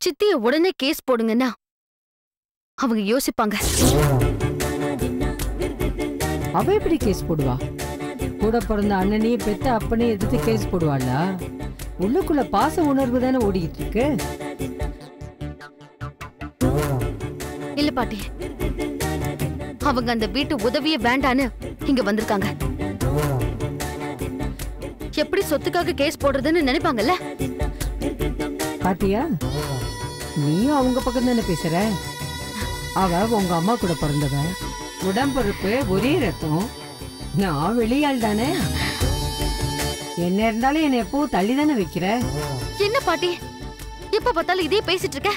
சித்திய உடனே கேஸ் போடுங்கன்னா அவங்க யோசிப்பாங்க. அவ எப்படி கேஸ் போடுவா? கூட பிறந்த அண்ணனையும் பெத்த அப்பனையும் எதிர்த்து கேஸ் போடுவாளா? உள்ளுக்குள்ள பாச உணர்வு தானே ஓடிக்கிட்டு இருக்கு. இல்ல பாட்டி, அவங்க அந்த வீட்டு உதவியே வேண்டான்னு இங்க வந்திருக்காங்க. எப்படி சொத்துக்காக கேஸ் போடுறதுன்னு நினைப்பாங்கல்ல. பாத்தியா, நீயும் அவங்க பக்கம் தானே பேசுற. அவ உங்க அம்மா கூட பிறந்தவ, உடம்பொறுப்பு, ஒரே ரத்தம். நான் வெளியாள் தானே. என்ன இருந்தாலும் என்ன எப்பவும் தள்ளி தானே வைக்கிற. என்ன பாட்டி, எப்ப பார்த்தாலும் இதே பேசிட்டு இருக்க?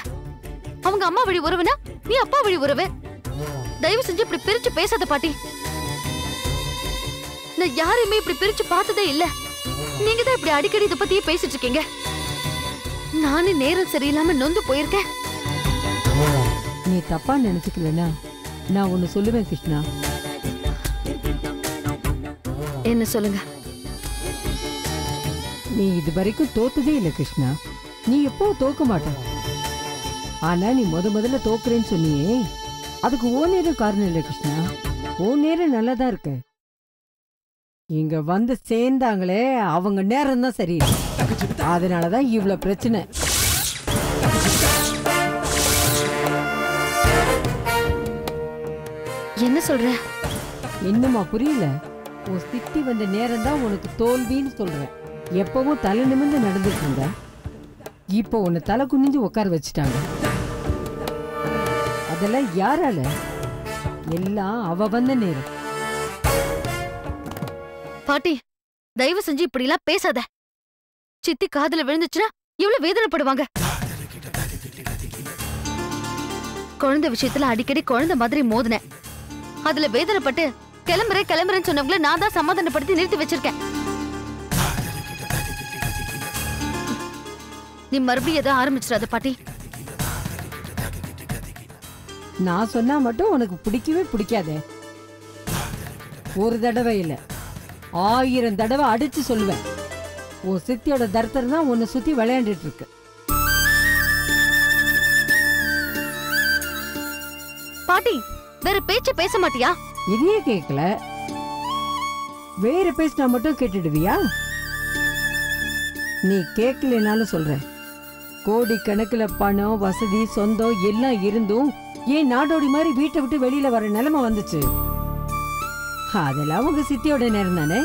அவங்க அம்மா வழி உறவுனா நீ அப்பா வழி உறவு. தயவு செஞ்சு இப்படி பிரிச்சு பேசாத பாட்டி. நான் யாரையுமே இப்படி பிரிச்சு பார்த்ததே இல்ல. நீங்க தான் இப்படி அடிக்கடி இதை பத்தியே பேசிட்டு இருக்கீங்க. நானே நேரம் சரியில்லாம நொந்து போயிருக்கேன். நீ தப்பா நினைச்சுக்கலனா நான் ஒன்னு சொல்லுவேன் கிருஷ்ணா. என்ன சொல்லுங்க? நீ இது வரைக்கும் தோத்ததே இல்லை கிருஷ்ணா. நீ எப்போ தோக்க மாட்ட. ஆனா நீ முதல்ல தோக்குறேன்னு சொன்னியே, அதுக்கு ஓ நேரம் காரணம் இல்லை கிருஷ்ணா. ஓ நேரம் நல்லாதான் இருக்க. இங்க வந்து சேர்ந்தாங்களே அவங்க நேரம் தான் சரி. அதனாலதான் இவ்வளவு பிரச்சனை. என்ன சொல்ற? இன்னுமா புரியல? உன் சித்தி வந்த நேரம் தான் உனக்கு தோல்வின்னு சொல்றேன். எப்பவும் தலை நிமிர்ந்து நடந்துட்டு இருந்த, இப்போ உன்னை தலை குனிஞ்சு உட்கார வச்சுட்டாங்க. அதெல்லாம் யாரால? எல்லாம் அவ வந்த நேரம். பாட்டி, தயவு செஞ்சு இப்படி எல்லாம் பேசாத. சித்தி காதுல விழுந்துச்சுன்னா எவ்வளவு வேதனைப்படுவாங்க. குழந்தை விஷயத்துல அடிக்கடி குழந்தை மாதிரி மோதினேன். அதுல வேதனைப்பட்டு கிளம்புறேன்னு சொன்னவங்கள நான் தான் சமாதானப்படுத்தி நிறுத்தி வச்சிருக்கேன். நீ மறுபடியும் எதை ஆரம்பிச்சிடாத பாட்டி. நான் சொன்னா மட்டும் உனக்கு பிடிக்கவே பிடிக்காதே. ஒரு தடவை இல்ல, 1000 தடவை அடிச்சு சொல்லுவேன். உன் சித்தியோட தர்த்தர் தான் உன்னை சுத்தி விளையாண்டுட்டு இருக்கு. பாட்டி, வேற பேச்ச பேச மாட்டியா? இதையே கேட்கல, வேற பேசினா மட்டும் கேட்டுடுவியா? நீ கேட்கலனாலும் சொல்ற. கோடி கணக்குல பணம், வசதி, சொந்தம் எல்லாம் இருந்தும் ஏன் நாடோடி மாதிரி வீட்டை விட்டு வெளியில வர நிலைமை வந்துச்சு? அதெல்லாம் உங்க சித்தியோட நேரம் தானே,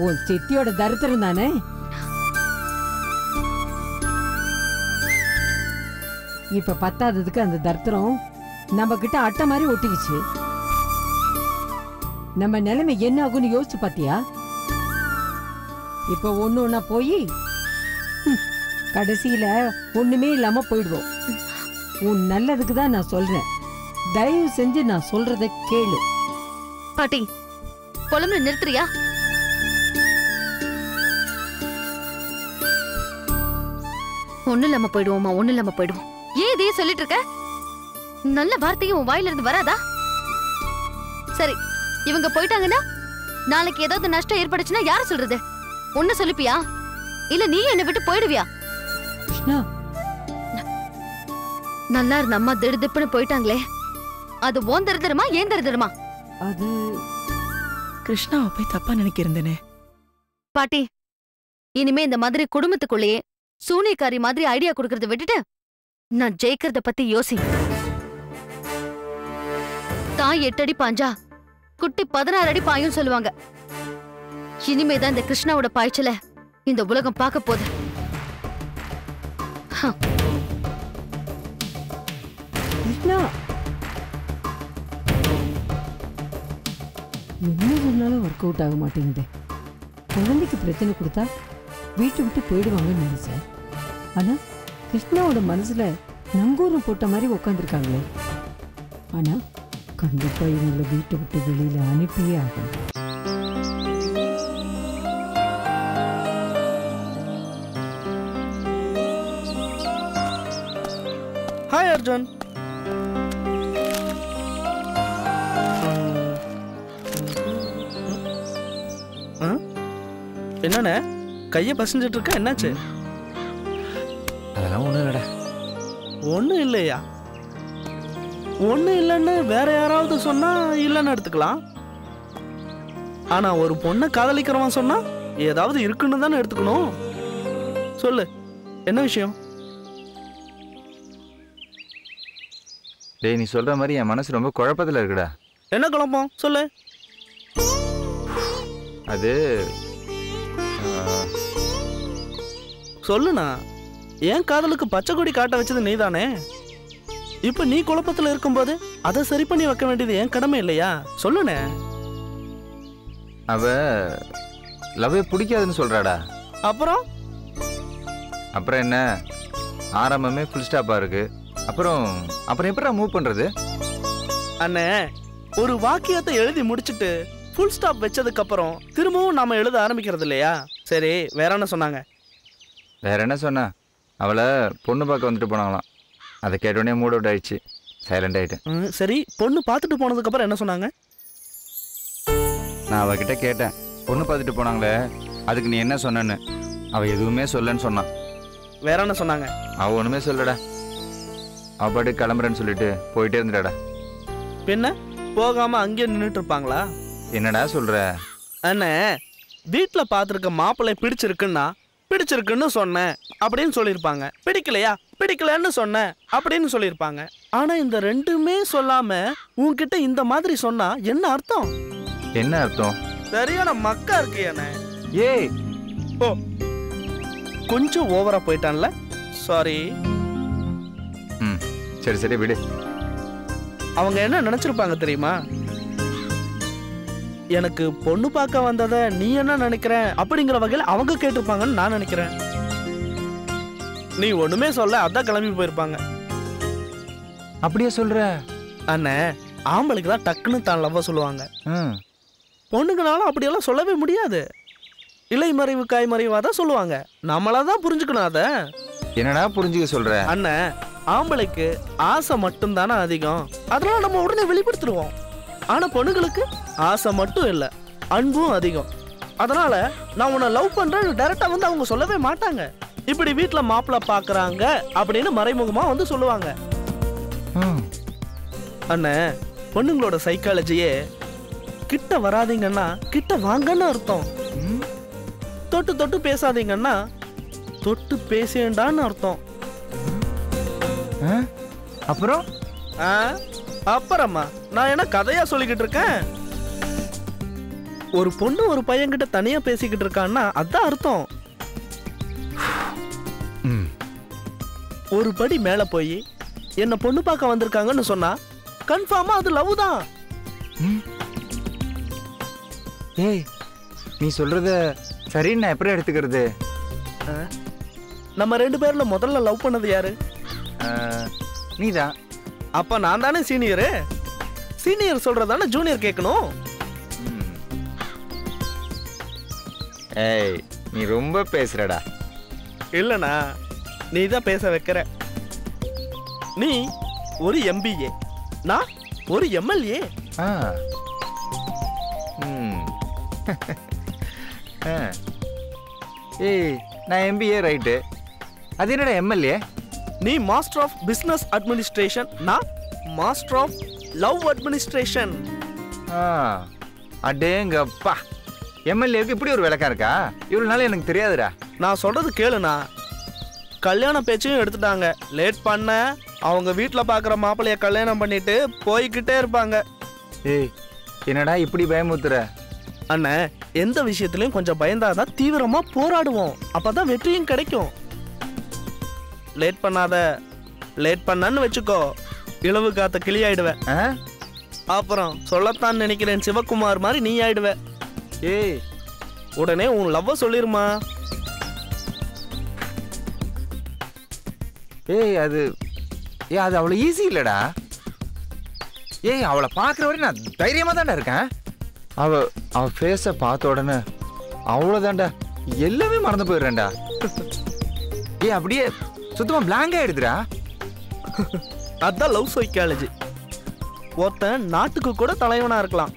உன் சித்தியோட தரித்திரம் தானே. இப்ப பத்தாததுக்கு அந்த தரித்திரம் நம்ம கிட்ட அட்டை மாதிரி ஒட்டிக்கிச்சு. நம்ம நிலைமை என்ன ஆகும்னு யோசிச்சு பாத்தியா? இப்ப ஒண்ணு போய் கடைசியில ஒண்ணுமே இல்லாம போயிடுவோம். உன் நல்லதுக்கு தான் நான் சொல்றேன். தயவு செஞ்சு நான் சொல்றத கேளு. பாட்டி, புலம்பு நிறுத்துறியா? ஒண்ணு இல்லாம போயிடுவோமா, ஒண்ணு இல்லாம போயிடுவோம். ஏன் இதையே சொல்லிட்டு இருக்க? நல்ல வார்த்தையும் உன் வாயில இருந்து வராதா? சரி, இவங்க போயிட்டாங்கன்னா நாளைக்கு ஏதாவது நஷ்டம் ஏற்படுச்சுன்னா யார சொல்றது? உன்ன சொல்லிப்பியா இல்ல நீ என்ன விட்டு போயிடுவியா? நல்லா இருந்த அம்மா திடுதிப்புன்னு போயிட்டாங்களே, அது ஓன் தருதரமா ஏன் தருதரமா? அது கிருஷ்ணாவை போய் தப்பா நினைக்கிறேன். பாட்டி, இனிமே இந்த மாதிரி குடும்பத்துக்குள்ளேயே சூனியக்காரி மாதிரி ஐடியா கொடுக்கறத விட்டுட்டு நான் ஜெயிக்கிறத பத்தி யோசி. தாய் 8 அடி பாஞ்சா குட்டி 16 அடி பாயும் சொல்லுவாங்க. இனிமேதான் இந்த கிருஷ்ணாவோட பாய்ச்சல இந்த உலகம் பார்க்க போகுது. கிருஷ்ணா என்ன சொன்னாலும் ஒர்க் அவுட் ஆக மாட்டேங்குது. குழந்தைக்கு பிரச்சனை கொடுத்தா வீட்டை விட்டு போயிடுவாங்கன்னு நினைச்சேன். ஆனா கிருஷ்ணாவோட மனசுல நங்கூரம் போட்ட மாதிரி உட்காந்துருக்காங்களே. ஆனா கண்டிப்பா இவங்களை வீட்டை விட்டு வெளியில அனுப்பியே ஆகும். ஹாய் அர்ஜுன். என்னண்ணே கையை பசஞ்சிட்டு இருக்க, என்னாச்சு? அதெல்லாம் ஒன்றும் இல்லைடா. ஒன்றும் இல்லையா? ஒன்றும் இல்லைன்னு வேற யாராவது சொன்னா இல்லைன்னு எடுத்துக்கலாம். ஆனா ஒரு பொண்ணை காதலிக்கிறவன் சொன்னா ஏதாவது இருக்குன்னு தானே எடுத்துக்கணும். சொல்லு, என்ன விஷயம்? டேய், நீ சொல்ற மாதிரி என் மனசு ரொம்ப குழப்பத்தில் இருக்குடா. என்ன குழப்பம்? சொல்லு. அது சொல்லுண்ணா. ஏன் காதலுக்கு பச்சை கொடி காட்ட வச்சது நீதானே? இப்ப நீ குழப்பத்துல இருக்கும்போது அதை சரி பண்ணி வைக்க வேண்டியது என் கடமை இல்லையா? சொல்லுண்ணே. அவ லவ்வே பிடிக்காதுன்னு சொல்றாடா. அப்புறம் என்ன, ஆரம்பமே ஃபுல் ஸ்டாப்பா இருக்கு. அப்புறம் எப்படா மூவ் பண்றது? அண்ணே, ஒரு வாக்கியத்தை எழுதி முடிச்சுட்டு ஃபுல் ஸ்டாப் வச்சதுக்கு அப்புறம் திரும்பவும் நாம எழுத ஆரம்பிக்கிறது இல்லையா? சரி, வேற என்ன சொன்னாங்க? வேற என்ன சொன்னா, அவளை பொண்ணு பார்க்க வந்துட்டு போனாங்களாம். அதை கேட்டோடனே மூட் அவுட் ஆயிடுச்சு, சைலண்ட் ஆயிட்டேன். சரி, பொண்ணு பார்த்துட்டு போனதுக்கு அப்புறம் என்ன சொன்னாங்க? நான் அவகிட்ட கேட்டேன், பொண்ணு பார்த்துட்டு போனாங்களே அதுக்கு நீ என்ன சொன்னேன்னு. அவள் எதுவுமே சொல்லன்னு சொன்னான். வேற என்ன சொன்னாங்க? அவள் ஒன்றுமே சொல்லடா. அவ பாட்டு கிளம்புறேன்னு சொல்லிட்டு போயிட்டே இருந்துடாடா. பின்ன போகாம அங்கேயே நின்றுட்டு இருப்பாங்களா? என்னடா சொல்ற? அண்ணே, வீட்டில் பார்த்துருக்க மாப்பிள்ளை பிடிச்சிருக்குன்னா பிடிச்சிருக்குன்னு சொன்னேன் அப்படின்னு சொல்லியிருப்பாங்க. பிடிக்கலையா, பிடிக்கலன்னு சொன்னேன் அப்படின்னு சொல்லியிருப்பாங்க. ஆனா இந்த ரெண்டுமே சொல்லாம உன்கிட்ட இந்த மாதிரி சொன்னா என்ன அர்த்தம்? என்ன அர்த்தம்? சரியான மக்கா இருக்கு அண்ணே. ஏய், ஓ, கொஞ்சம் ஓவரா போயிட்டான்ல, சாரி. சரி சரி விடு. அவங்க என்ன நினைச்சிருப்பாங்க தெரியுமா? எனக்கு பொண்ணு பார்க்க வந்ததை நீ என்ன நினைக்கிற அப்படிங்கிற வகையில் அவங்க கேட்டிருப்பாங்கன்னு நான் நினைக்கிறேன். நீ ஒண்ணுமே சொல்ல, அதான் கிளம்பி போயிருப்பாங்க. அப்படியே சொல்ற? அண்ணே, ஆம்பளைக்கு தான் டக்குன்னு தான் லவ்வ சொல்லுவாங்க. பொண்ணுங்கனாலும் அப்படியெல்லாம் சொல்லவே முடியாது. இலை மறைவு காய் மறைவா தான் சொல்லுவாங்க. நம்மளாதான் புரிஞ்சுக்கணும் அதை. என்னடா புரிஞ்சுக்க சொல்ற? அண்ணே, ஆம்பளைக்கு ஆசை மட்டும் தானே அதிகம், அதனால நம்ம உடனே வெளிப்படுத்திடுவோம். ஆனா பொண்ணுங்களுக்கு ஆசை மட்டும் இல்லை, அன்பும் அதிகம். அதனால நான் உன்னை லவ் பண்றேன்னு டைரக்டா வந்து அவங்க சொல்லவே மாட்டாங்க. இப்படி வீட்டுல மாப்பிள்ளை பாக்குறாங்க அப்படின்னு மறைமுகமா வந்து சொல்லுவாங்க. அண்ணே, பொண்ணுங்களோட சைக்காலஜியே கிட்ட வராதீங்கன்னா கிட்ட வாங்கன்னு அர்த்தம். தொட்டு தொட்டு பேசாதீங்கன்னா தொட்டு பேசேண்டான்னு அர்த்தம். அப்புறமா நான் என்ன கதையா சொல்லிக்கிட்டு இருக்கேன்? ஒரு பொண்ணு ஒரு பையன்கிட்ட தனியா பேசிக்கிட்டு இருக்கான்னா அதான் அர்த்தம். ஒரு படி மேல போய் என்ன பொண்ணு பார்க்க வந்திருக்காங்கன்னு சொன்னா கன்ஃபார்மா அது லவ் தான். ஏய், நீ சொல்றத சரி, நான் எப்படி எடுத்துக்கிறது? நம்ம ரெண்டு பேர்ல முதல்ல லவ் பண்ணது யாரு? நீதான். அப்ப நான் தானே சீனியரு. சீனியர் சொல்றதானே ஜூனியர் கேட்கணும். ஏய், நீ ரொம்ப பேசுறடா. இல்லனா நீ தான் பேச வைக்கிற. நீ ஒரு MBA, நான் ஒரு MLA. ஏய், நான் MBA ரைட்டு. அது என்னடா MLA? நீ மாஸ்டர் ஆஃப் பிசினஸ் அட்மினிஸ்ட்ரேஷன், நான் மாஸ்டர் ஆஃப் லவ் அட்மினிஸ்ட்ரேஷன். அடேங்கப்பா, MLAவுக்கு இப்படி ஒரு விளக்கம் இருக்கா? இவ்வளவு நாள் எனக்கு தெரியாதுடா. நான் சொல்றது கேளுண்ணா. கல்யாண பேச்சையும் எடுத்துட்டாங்க. லேட் பண்ண அவங்க வீட்டில் பார்க்குற மாப்பிள்ளைய கல்யாணம் பண்ணிட்டு போய்கிட்டே இருப்பாங்க. ஏய், என்னடா இப்படி பயமுத்துற? அண்ணே, எந்த விஷயத்துலையும் கொஞ்சம் பயந்தாதான் தீவிரமா போராடுவோம். அப்பதான் வெற்றியும் கிடைக்கும். லேட் பண்ணாத. லேட் பண்ணான்னு வச்சுக்கோ, இளவு காத்த கிளி ஆயிடுவேன். அப்புறம் சொல்லத்தான் நினைக்கிறேன் சிவகுமார் மாதிரி நீ ஆயிடுவ. ஏய், உடனே உன் லவ்வ சொல்லிருமா. ஏய், அது அவ்வளோ ஈஸி இல்லடா. ஏய், அவளை பார்க்குற வரையும் நான் தைரியமா தான்டா இருக்கேன். அவ ஃபேஸை பார்த்த உடனே அவ்வளோதான்டா, எல்லாமே மறந்து போயிடுறேன்டா. ஏய், அப்படியே சுத்தமா பிளாங்க் ஆயிடுதுடா. அதான் லவ் சைக்காலஜி. ஒருத்தன் நாட்டுக்கு கூட தலைவனா இருக்கலாம்,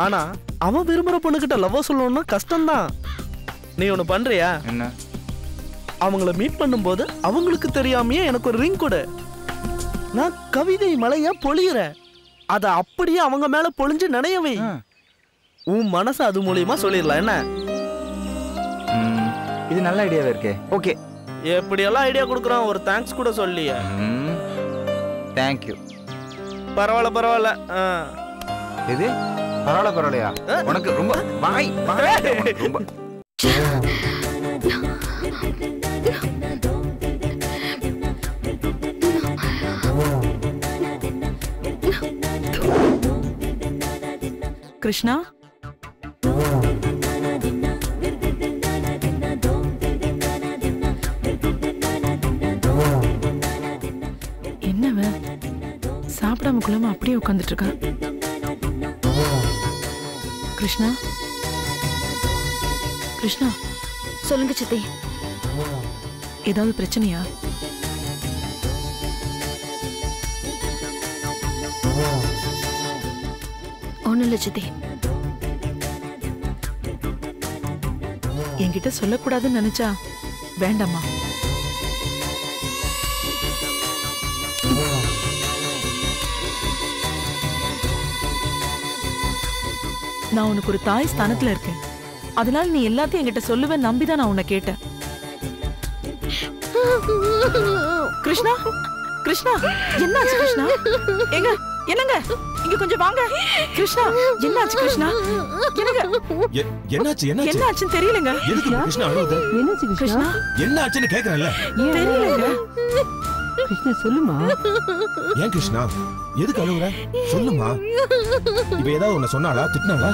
ஆனா அவன் விரும்புற பொண்ணுகிட்ட லவ் சொல்லணும்னா கஷ்டம்தான். நீ ஒண்ணு பண்றியா? என்ன? அவங்கள மீட் பண்ணும்போது அவங்களுக்கு தெரியாமையே எனக்கு ஒரு ரிங் கொடு. நான் கவிதை மலையா பொழியிறேன், அதை அப்படியே அவங்க மேல பொழிஞ்சு நினையவை. உன் மனசு அது மூலியமா சொல்லிடலாம். என்ன இது நல்ல ஐடியாவே இருக்கே. ஓகே, எப்படியெல்லாம் ஐடியா கொடுக்குறான், ஒரு தேங்க்ஸ் கூட சொல்லிய. தேங்க்யூ. பரவாயில்ல பரவாயில்ல. இது பரவாயில்ல பரவாயில்லையா? உனக்கு ரொம்ப வாய் ரொம்ப. கிருஷ்ணா, என்னவ சாப்பிடாம குள்ளாம அப்படியே உட்கார்ந்துட்டு இருக்கா? கிருஷ்ணா, கிருஷ்ணா, சொல்லுங்க சித்தி. ஏதாவது பிரச்சனையா? ஒண்ணும் இல்ல சித்தி. என்கிட்ட சொல்லக்கூடாதுன்னு நினைச்சா வேண்டாமா? நான் உனக்கு ஒரு தாய் ஸ்தானத்துல இருக்கேன், அதனால நீ எல்லாத்தையும் என்கிட்ட சொல்லுவேன் நம்பிதான் நான் உன்னை கேட்டேன். கிருஷ்ணா, கிருஷ்ணா, என்னாச்சு கிருஷ்ணா? எங்க என்னங்க இங்க கொஞ்சம் வாங்க. கிருஷ்ணா, என்னாச்சு கிருஷ்ணா? என்னாச்சு என்னாச்சுன்னு தெரியலங்க. எதுக்கு கிருஷ்ணா அழுவுது? என்னாச்சு கிருஷ்ணா? என்னாச்சுன்னு கேக்குறேன்ல. தெரியலங்க. கிருஷ்ணா சொல்லுமா. ஏன் கிருஷ்ணா எதுக்கு அழுவுற? சொல்லுமா. இப்ப ஏதாவது உன்னை சொன்னாளா, திட்டினாளா?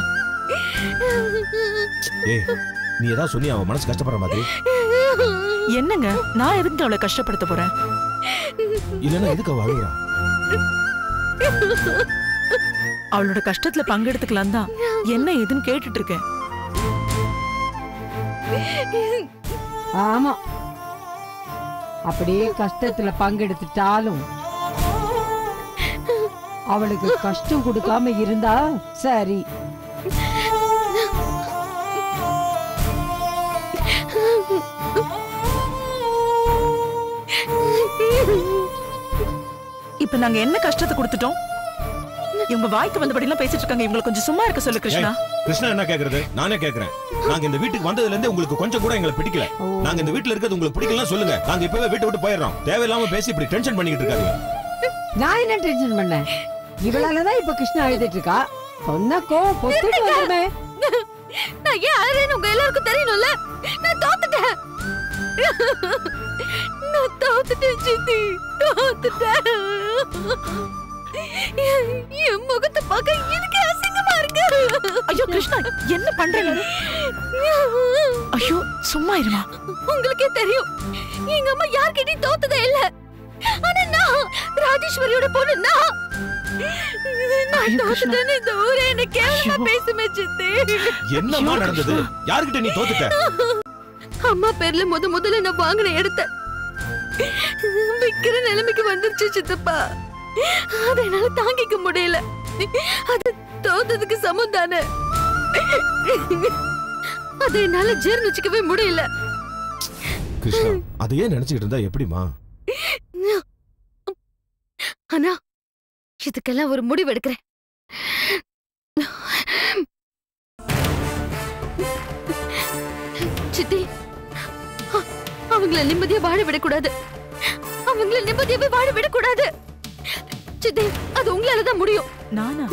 ஏய், நீ ஏதாவது சொன்னி அவன் மனசு கஷ்டப்படுற மாதிரி. என்னங்க, நான் எதுக்கு அவளை கஷ்டப்படுத்த போறேன்? இல்லன்னா எதுக்கு அவ அழுகுறா? அவளோட கஷ்டத்துல பங்கெடுத்துக்கலாம் தான் என்ன ஏதுன்னு கேட்டுட்டு இருக்கேன். ஆமா, அப்படியே கஷ்டத்துல பங்கெடுத்துட்டாலும் அவளுக்கு கஷ்டம் கொடுக்காம இருந்தா சரி. இப்ப நாங்க என்ன கஷ்டத்தை கொடுத்துட்டோம்? இவங்க வாய்க்கு வந்தபடி எல்லாம் பேசிட்டு இருக்காங்க. இவங்களை கொஞ்சம் சும்மா இருக்க சொல்லு கிருஷ்ணா. கிருஷ்ணா என்ன கேக்குறது? நானே கேக்குறேன். நாங்க இந்த வீட்டுக்கு வந்ததுல இருந்து உங்களுக்கு கொஞ்சம் கூட எங்களை பிடிக்கல. நாங்க இந்த வீட்டுல இருக்கிறது உங்களுக்கு பிடிக்கலன்னா சொல்லுங்க, நாங்க இப்பவே வீட்டை விட்டு போயிடுறோம். தேவையில்லாம பேசி இப்படி டென்ஷன் பண்ணிக்கிட்டு இருக்காதீங்க. நான் என்ன டென்ஷன் பண்ணேன்? இவளாலதான் இப்ப கிருஷ்ணா அழுதுட்டு இருக்கா. சொன்ன கோவம் பொத்துட்டு வந்துமே. நான் ஏன் அழுறேன்னு உங்க எல்லாருக்கும் தெரியணும்ல. நான் தோத்துட்டேன். நான் தோத்துட்டேன் சித்தி, தோத்துட்டேன். என் முகத்தை பார்க்க எனக்கு அசிங்கமா இருக்கு. ஐயோ கிருஷ்ணா, என்ன பண்றீங்க? ஐயோ சும்மா இருமா. உங்களுக்கே தெரியும் எங்க அம்மா யார்கிட்டயும் தோத்ததே இல்ல. ஆனா நான் ராஜேஸ்வரியோட பொண்ணு. நான் தோத்துட்டேன்னு இந்த ஊரே என்ன கேவலமா பேசுமே சித்தி. என்னம்மா நடந்தது? யார்கிட்ட நீ தோத்துட்ட? அம்மா பேர்ல முதல்ல நான் வாங்கின இடத்த விக்கிற நிலைமைக்கு வந்துருச்சு சித்தப்பா. அதை என்னால தாங்கிக்க முடியல. அது தோத்ததுக்கு சமம் தானே. அதை என்னால ஜீர்ணிச்சுக்கவே முடியல. கிருஷ்ணா, அதையே நினைச்சுக்கிட்டு இருந்தா எப்படிமா? ஆனா இதுக்கெல்லாம் ஒரு முடிவு எடுக்கிறேன். சித்தி, அவங்கள நிம்மதியா வாழ விடக்கூடாது. அவங்கள நிம்மதியாவே வாழ விடக்கூடாது. சித்தி, அது உங்களாலதான் முடியும். நானா?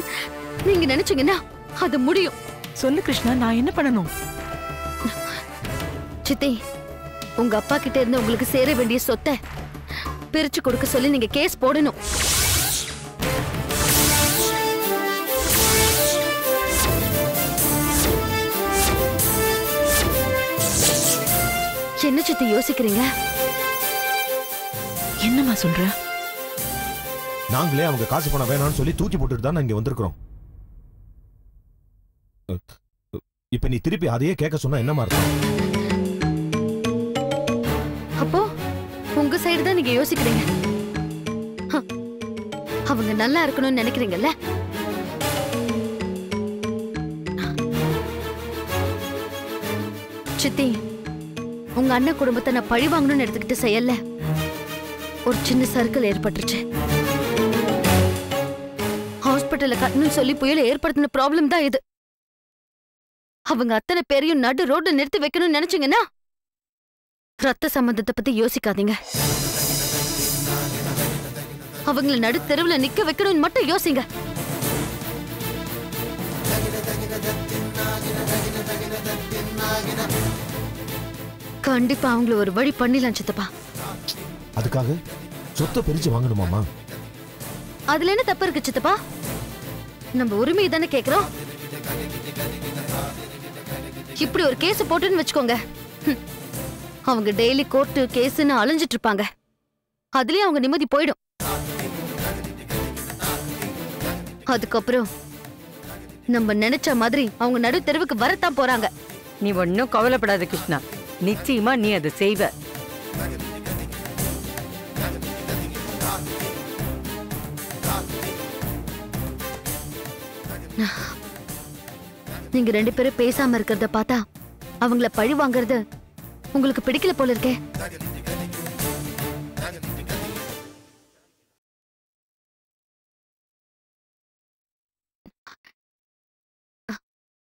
நீங்க நினைச்சீங்கன்னா அது முடியும். சொல்லு கிருஷ்ணா, நான் என்ன பண்ணணும்? சித்தி, உங்க அப்பா கிட்ட இருந்து உங்களுக்கு சேர வேண்டிய சொத்தை பிரிச்சு கொடுக்க சொல்லி நீங்க கேஸ் போடணும். என்ன சித்தி யோசிக்கிறீங்க? என்னம்மா சொல்ற? நாங்களே அவங்க காசு பணம் வேணாம்னு சொல்லி தூக்கி போட்டுட்டு தான் இங்க வந்திருக்கிறோம். இப்ப நீ திருப்பி அதையே கேட்க சொன்னா என்னமா இருக்கும்? அப்போ உங்க சைடு தான் நீங்க யோசிக்கிறீங்க. அவங்க நல்லா இருக்கணும்னு நினைக்கிறீங்கல்ல? சித்தி, உங்க அண்ணன் குடும்பத்தை நான் பழி வாங்கணும்னு எடுத்துக்கிட்டு செய்யல. ஒரு சின்ன சர்க்கிள் ஏற்பட்டுருச்சு. ஹாஸ்பிட்டல்ல கட்டணும்னு சொல்லி புயல ஏற்படுத்தின ப்ராப்ளம் தான் இது. அவங்க அத்தனை பேரையும் நடு ரோட்ல நிறுத்தி வைக்கணும்னு நினைச்சீங்கன்னா ரத்த சம்பந்தத்தை பத்தி யோசிக்காதீங்க. அவங்கள நடு தெருவுல நிக்க வைக்கணும்னு மட்டும் யோசிங்க. கண்டிப்பா அவங்கள ஒரு வழி பண்ணிடலாம் சித்தப்பா. அதுக்காக சொத்தை பிரிச்சு வாங்கணுமாமா? அதுல என்ன தப்பு இருக்கு சித்தப்பா? நம்ம உரிமையை தானே கேக்குறோம். இப்படி ஒரு கேஸ் போட்டுன்னு வச்சுக்கோங்க, அவங்க டெய்லி கோர்ட்டு கேஸ்ன்னு அலைஞ்சிட்டு இருப்பாங்க. அதுலயும் அவங்க நிம்மதி போயிடும். அதுக்கப்புறம் நம்ம நினைச்ச மாதிரி அவங்க நடு தெருவுக்கு வரத்தான் போறாங்க. நீ ஒன்னும் கவலைப்படாத கிருஷ்ணா, நிச்சயமா நீ அதை செய்வ. நீங்க 2 பேரும் பேசாம இருக்கிறத பார்த்தா அவங்கள பழி வாங்குறது உங்களுக்கு பிடிக்கல போல இருக்கே.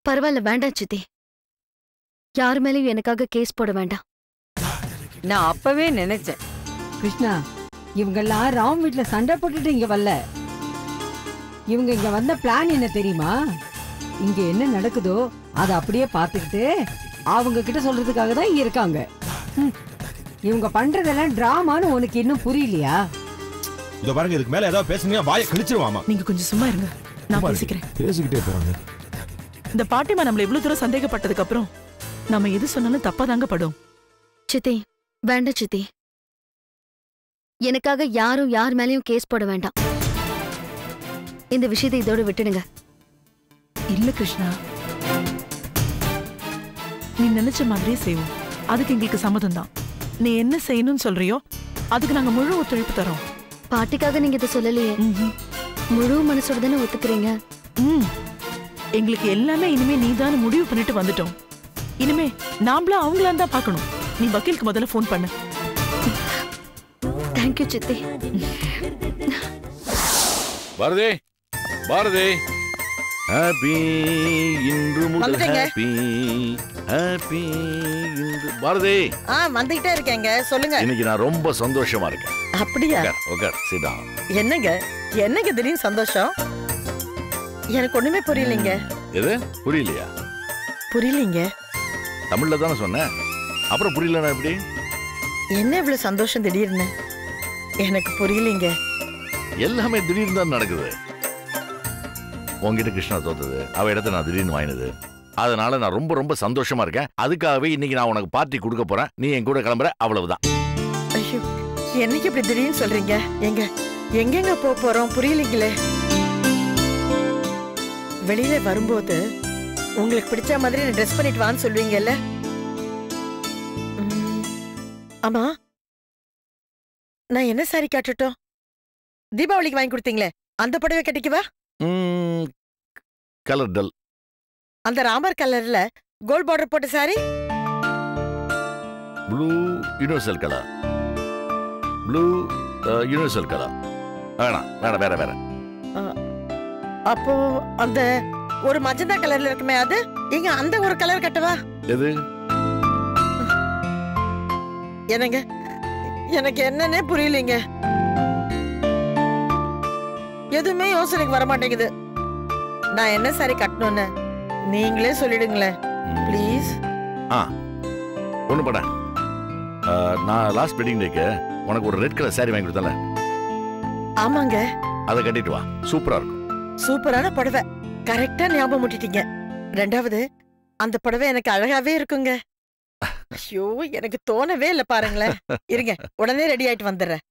பரவாயில்ல, வேண்டாம் சித்தி. யாரு மேலயும் எனக்காக கேஸ் போட வேண்டாம். நான் அப்பவே நினைச்சேன். கிருஷ்ணா, இவங்கெல்லாம் ராம் வீட்டுல சண்டை போட்டுட்டு இங்க வரல. இவங்க இங்க வந்த பிளான் என்ன தெரியுமா? இங்க என்ன நடக்குதோ அதை அப்படியே பார்த்துக்கிட்டு அவங்க கிட்ட சொல்றதுக்காக தான் இங்க இருக்காங்க. இவங்க பண்றதெல்லாம் டிராமான்னு உனக்கு இன்னும் புரியலையா? இதோ பாருங்க, இதுக்கு மேல ஏதாவது பேசுனீங்க வாயை கிழிச்சிருவாமா. நீங்க கொஞ்சம் சும்மா இருங்க, நான் பேசிக்கிறேன். பேசிக்கிட்டே போறாங்க. இந்த பாட்டிமா நம்மள இவ்வளவு தூரம் சந்தேகப்பட்டதுக்கு அப்புறம் நம்ம எது சொன்னாலும் தப்பாதாங்க படும். சித்தி, வேண்டாம் சித்தி. எனக்காக யாரும் யார் மேலயும் கேஸ் போட வேண்டாம். இந்த விஷயத்தை இதோட விட்டுடுங்க. இல்ல கிருஷ்ணா, நீ நினைச்ச மாதிரியே செய்வோம். அதுக்கு எங்களுக்கு சம்மதம் தான். நீ என்ன செய்யணும்னு சொல்றியோ அதுக்கு நாங்க முழு ஒத்துழைப்பு தரோம். பாட்டிக்காக நீங்க இதை சொல்லலையே. முழு மனசோட தானே ஒத்துக்கிறீங்க. எங்களுக்கு எல்லாமே இனிமே நீதான் முடிவு பண்ணிட்டு வந்துட்டோம். இனிமே நாமளா அவங்களா தான் பார்க்கணும். நீ வக்கீலுக்கு முதல்ல ஃபோன் பண்ணு. தேங்க்யூ சித்தி. பாரதி, பாரதி, ஹாப்பி இன்று முதல் ஹாப்பி ஹாப்பி இன்று. பாரதி, வந்துகிட்டே இருக்கேங்க, சொல்லுங்க. இன்னைக்கு நான் ரொம்ப சந்தோஷமா இருக்கேன். அப்படியா? உட்கார், sit down. என்னங்க என்னங்க திடீர்னு சந்தோஷம்? எனக்கு ஒண்ணுமே புரியலைங்க. எது புரியலையா? புரியலைங்க. தமிழ்ல தானே சொன்னேன், அப்புறம் புரியலன்னா எப்படி? என்ன இவ்வளவு சந்தோஷம் திடீர்னு? எனக்கு புரியலைங்க. எல்லாமே திடீர்னு தான் நடக்குது. உங்ககிட்ட கிருஷ்ணா தோத்தது, அவ இடத்த நான் திடீர்னு வாங்கினது, அதனால நான் ரொம்ப ரொம்ப சந்தோஷமா இருக்கேன். அதுக்காகவே இன்னைக்கு நான் உனக்கு பார்ட்டி கொடுக்க போறேன். நீ என் கூட கிளம்புற, அவ்வளவுதான். ஐயோ, என்னைக்கு இப்படி திடீர்னு சொல்றீங்க? எங்கெங்க போறோம் புரியலீங்களே. வெளியில வரும்போது உங்களுக்கு பிடிச்ச மாதிரி நான் ட்ரெஸ் பண்ணிட்டு வான்னு சொல்வீங்கல்ல? ஆமா, நான் என்ன சாரி காட்டட்டும்? தீபாவளிக்கு வாங்கி கொடுத்தீங்களே அந்த புடவை கட்டிக்குவா? Colour dull. அந்த ராமர் கலர்ல கோல்ட் பார்டர் போட்ட sorry? Blue universal colour. Blue universal colour வேணாம், வேற வேற. அப்போ அந்த ஒரு மஜந்தா கலர்ல இருக்குமே, அது இங்க அந்த ஒரு கலர் கட்டவா? எது? என்னங்க, எனக்கு என்னன்னே புரியலீங்க. எதுவுமே யோசனைக்கு வர மாட்டேங்குது. நான் என்ன சாரி கட்டணும்னு நீங்களே சொல்லிடுங்களேன் ப்ளீஸ். ஒண்ணு பண்ண, நான் லாஸ்ட் வெட்டிங் டேக்கு உனக்கு ஒரு ரெட் கலர் சாரி வாங்கி கொடுத்தல. ஆமாங்க, அதை கட்டிட்டு வா, சூப்பரா இருக்கும். சூப்பரான புடவை, கரெக்டா ஞாபகம் முட்டிட்டீங்க. ரெண்டாவது, அந்த புடவை எனக்கு அழகாவே இருக்குங்க. ஐயோ, எனக்கு தோணவே இல்லை பாருங்களேன். இருங்க, உடனே ரெடி ஆயிட்டு வந்துடுறேன்.